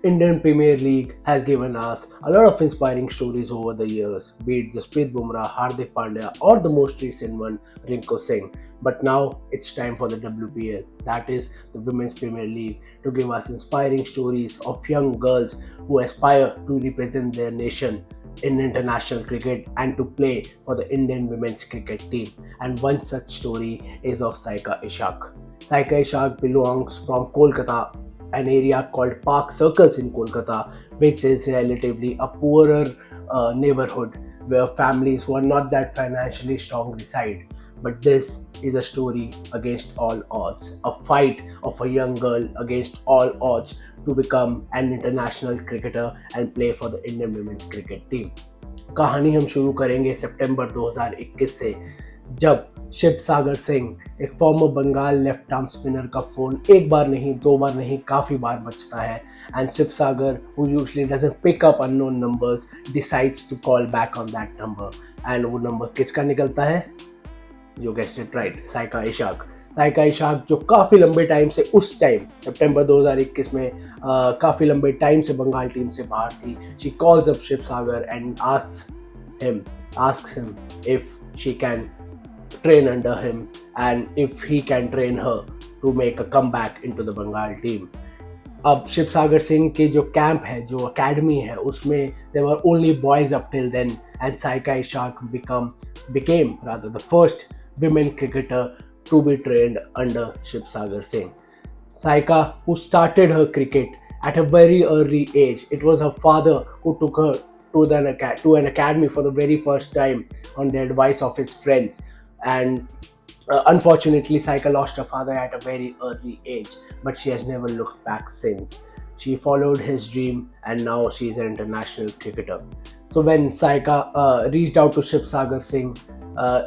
Indian Premier League has given us a lot of inspiring stories over the years, be it Jasprit Bumrah, Hardik Pandya, or the most recent one, Rinko Singh. But now it's time for the WPL, that is the Women's Premier League, to give us inspiring stories of young girls who aspire to represent their nation in international cricket and to play for the Indian women's cricket team. And one such story is of Saika Ishaque. Saika Ishaque belongs from Kolkata, an area called Park Circus in Kolkata, which is relatively a poorer neighborhood where families who are not that financially strong reside. But this is a story against all odds, a fight of a young girl against all odds to become an international cricketer and play for the Indian women's cricket team. कहानी हम शुरू करेंगे सितंबर 2021 से, जब शिव सागर सिंह, एक former Bengal left arm spinner का phone एक बार नहीं, दो बार नहीं, काफ़ी बार बजता है. And Shiv Sagar, who usually doesn't pick up unknown numbers, decides to call back on that number. And वो नंबर किसका निकलता है? You guessed it right, Saika Ishaque. Saika Ishaque जो काफ़ी लंबे टाइम से, उस टाइम सितंबर 2021 में काफ़ी लंबे टाइम से बंगाल टीम से बाहर थी. She calls up Shiv Sagar and asks him if she can train under him and if he can train her to make a comeback into the Bengal team. अब शिव सागर सिंह के जो कैंप है, जो अकेडमी है, उसमें there were only boys up till then, and Saika Ishaque became rather the first women cricketer to be trained under Shiv Sagar Singh. Saika, who started her cricket at a very early age, it was her father who took her to an academy for the very first time on the advice of his friends. And unfortunately, Saika lost her father at a very early age, but she has never looked back since. She followed his dream and now she is an international cricketer. So when Saika reached out to Shiv Sagar Singh,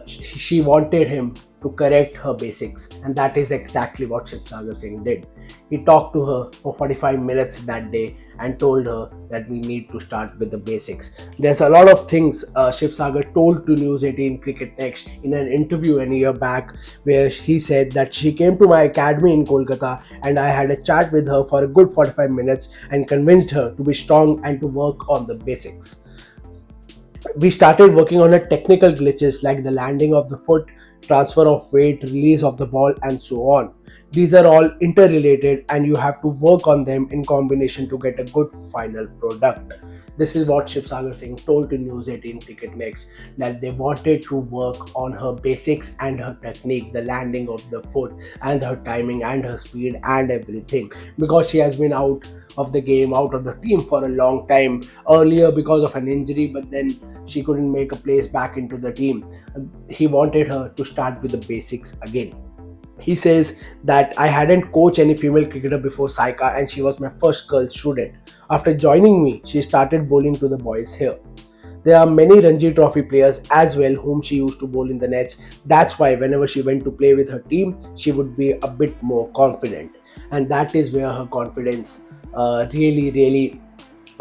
she wanted him to correct her basics, and that is exactly what Shiv Sagar Singh did. He talked to her for 45 minutes that day and told her that we need to start with the basics. There's a lot of things Shiv Sagar told to News 18 Cricket Next in an interview a year back, where he said that she came to my academy in Kolkata and I had a chat with her for a good 45 minutes and convinced her to be strong and to work on the basics. We started working on a technical glitches like the landing of the foot, transfer of weight, release of the ball, and so on. These are all interrelated and you have to work on them in combination to get a good final product. This is what Shiv Sagar Singh told to News 18 Cricket Next, that they wanted to work on her basics and her technique, the landing of the foot and her timing and her speed and everything, because she has been out of the game, out of the team for a long time earlier because of an injury, but then she couldn't make a place back into the team. He wanted her to start with the basics again. He says that I hadn't coached any female cricketer before Saika and she was my first girl student. After joining me, she started bowling to the boys here. There are many Ranji Trophy players as well whom she used to bowl in the nets. That's why whenever she went to play with her team, she would be a bit more confident. And that is where her confidence really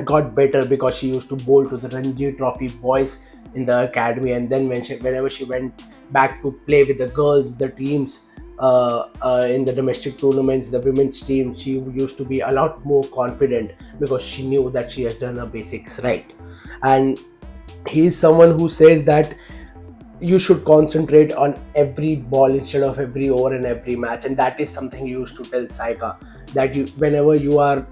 got better, because she used to bowl to the Ranji Trophy boys in the academy. And then whenever she went back to play with the girls, the teams, in the domestic tournaments, the women's team, she used to be a lot more confident because she knew that she has done her basics right. And he's someone who says that you should concentrate on every ball instead of every over and every match, and that is something you used to tell Saika, that whenever you are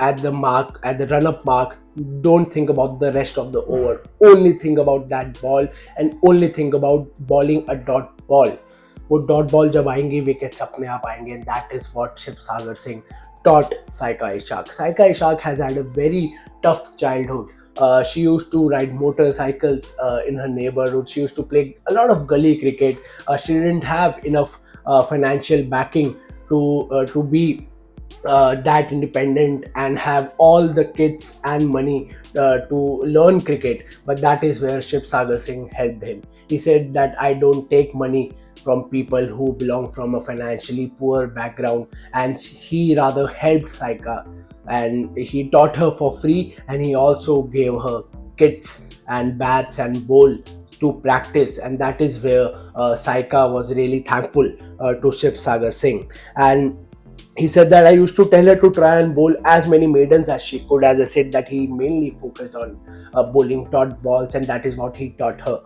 at the mark, at the run-up mark, don't think about the rest of the over. Only think about that ball and only think about bowling a dot ball. वो dot ball जब आएंगी, wickets अपने आप आएंगे. And that is what Shiv Sagar Singh taught Saika Ishaque. Saika Ishaque has had a very tough childhood. She used to ride motorcycles in her neighborhood. She used to play a lot of gully cricket. She didn't have enough financial backing to be that independent and have all the kits and money to learn cricket. But that is where Shiv Sagar Singh helped him. He said that I don't take money from people who belong from a financially poor background, and he rather helped Saika and he taught her for free, and he also gave her kits and bats and bowl to practice. And that is where Saika was really thankful to Shiv Sagar Singh. And He said that I used to tell her to try and bowl as many maidens as she could. As I said, that he mainly focused on bowling dot balls, and that is what he taught her.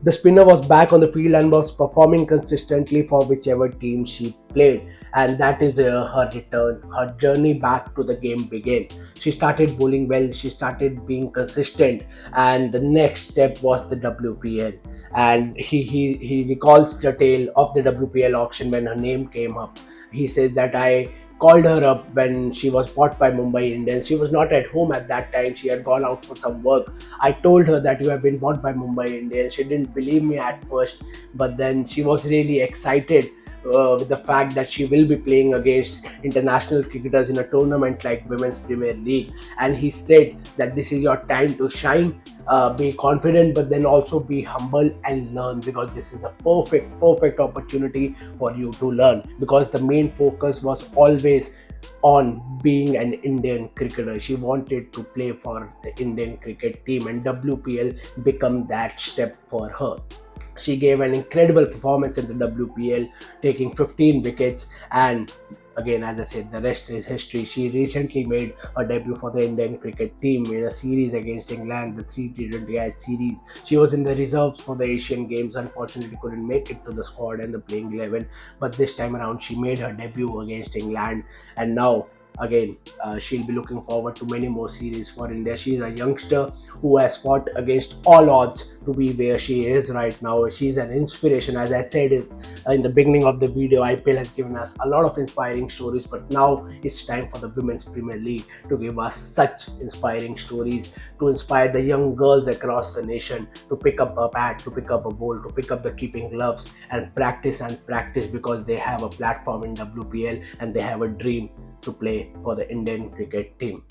The spinner was back on the field and was performing consistently for whichever team she played. And that is where her return, her journey back to the game began. She started bowling well, she started being consistent, and the next step was the WPL. And he recalls the tale of the WPL auction when her name came up. He says that I called her up when she was bought by Mumbai Indians. She was not at home at that time. She had gone out for some work. I told her that you have been bought by Mumbai Indians. She didn't believe me at first, but then she was really excited with the fact that she will be playing against international cricketers in a tournament like Women's Premier League. And he said that this is your time to shine. Be confident, but then also be humble and learn, because this is a perfect opportunity for you to learn. Because the main focus was always on being an Indian cricketer. She wanted to play for the Indian cricket team, and WPL become that step for her. She gave an incredible performance in the WPL, taking 15 wickets. And again, as I said, the rest is history. She recently made her debut for the Indian cricket team in a series against England, the 3 T20I series. She was in the reserves for the Asian Games. Unfortunately, couldn't make it to the squad and the playing 11. But this time around, she made her debut against England, and now again, she'll be looking forward to many more series for India. She's a youngster who has fought against all odds to be where she is right now. She's an inspiration. As I said in the beginning of the video, IPL has given us a lot of inspiring stories, but now it's time for the Women's Premier League to give us such inspiring stories, to inspire the young girls across the nation to pick up a bat, to pick up a ball, to pick up the keeping gloves and practice, because they have a platform in WPL and they have a dream to play for the Indian cricket team.